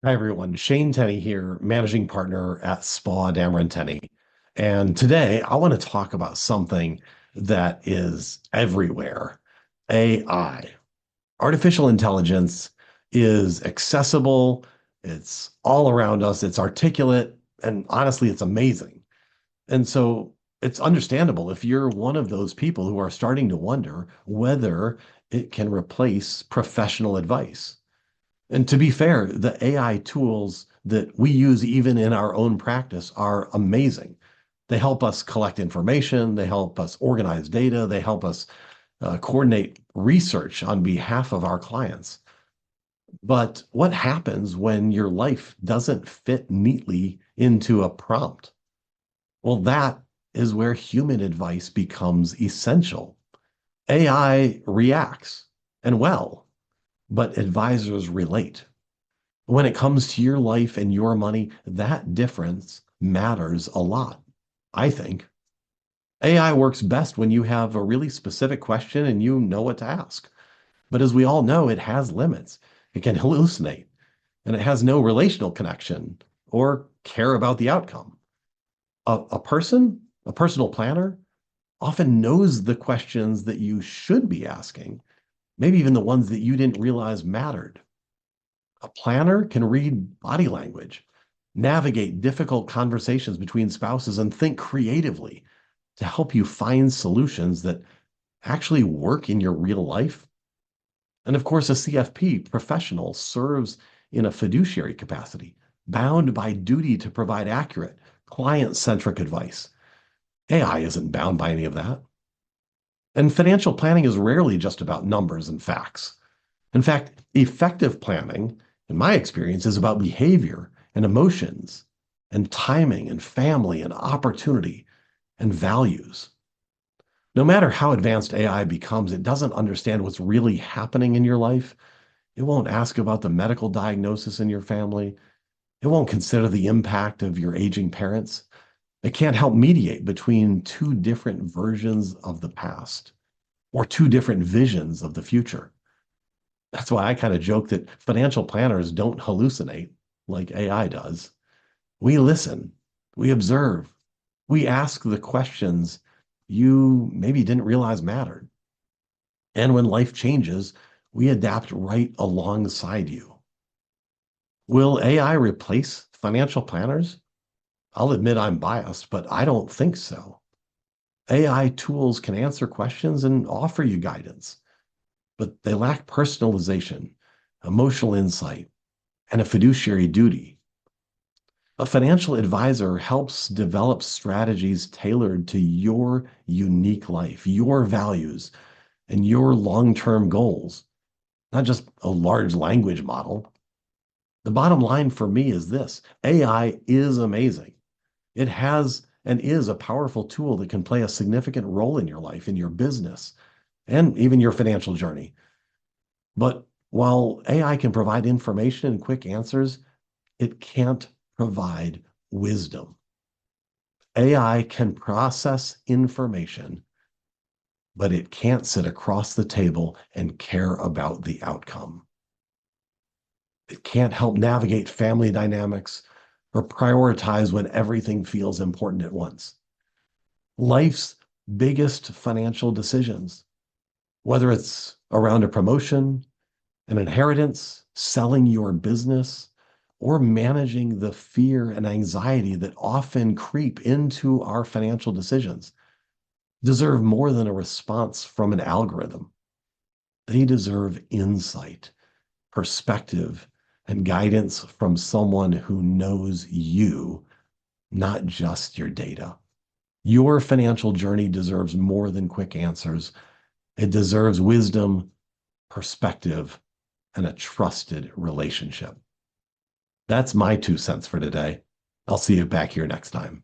Hi, everyone. Shane Tenny here, managing partner at Spaugh Dameron Tenny. And today I want to talk about something that is everywhere. AI. Artificial intelligence is accessible, it's all around us, it's articulate, and honestly, it's amazing. And so it's understandable if you're one of those people who are starting to wonder whether it can replace professional advice. And to be fair, the AI tools that we use even in our own practice are amazing. They help us collect information, they help us organize data, they help us coordinate research on behalf of our clients. But what happens when your life doesn't fit neatly into a prompt? Well, that is where human advice becomes essential. AI reacts, and well, but advisors relate. When it comes to your life and your money, that difference matters a lot, I think. AI works best when you have a really specific question and you know what to ask. But as we all know, it has limits. It can hallucinate and it has no relational connection or care about the outcome. A personal planner, often knows the questions that you should be asking, maybe even the ones that you didn't realize mattered. A planner can read body language, navigate difficult conversations between spouses, and think creatively to help you find solutions that actually work in your real life. And of course, a CFP professional serves in a fiduciary capacity, bound by duty to provide accurate, client centric advice. AI isn't bound by any of that. And financial planning is rarely just about numbers and facts. In fact, effective planning, in my experience, is about behavior and emotions and timing and family and opportunity and values. No matter how advanced AI becomes, it doesn't understand what's really happening in your life. It won't ask about the medical diagnosis in your family. It won't consider the impact of your aging parents. It can't help mediate between two different versions of the past or two different visions of the future. That's why I kind of joke that financial planners don't hallucinate like AI does. We listen, we observe, we ask the questions you maybe didn't realize mattered. And when life changes, we adapt right alongside you. Will AI replace financial planners? I'll admit I'm biased, but I don't think so. AI tools can answer questions and offer you guidance, but they lack personalization, emotional insight, and a fiduciary duty. A financial advisor helps develop strategies tailored to your unique life, your values, and your long term goals, not just a large language model. The bottom line for me is this: AI is amazing. It has and is a powerful tool that can play a significant role in your life, in your business, and even your financial journey. But while AI can provide information and quick answers, it can't provide wisdom. AI can process information, but it can't sit across the table and care about the outcome. It can't help navigate family dynamics or prioritize when everything feels important at once. Life's biggest financial decisions, whether it's around a promotion, an inheritance, selling your business, or managing the fear and anxiety that often creep into our financial decisions, deserve more than a response from an algorithm. They deserve insight, perspective, and guidance from someone who knows you, not just your data. Your financial journey deserves more than quick answers. It deserves wisdom, perspective, and a trusted relationship. That's my 2 cents for today. I'll see you back here next time.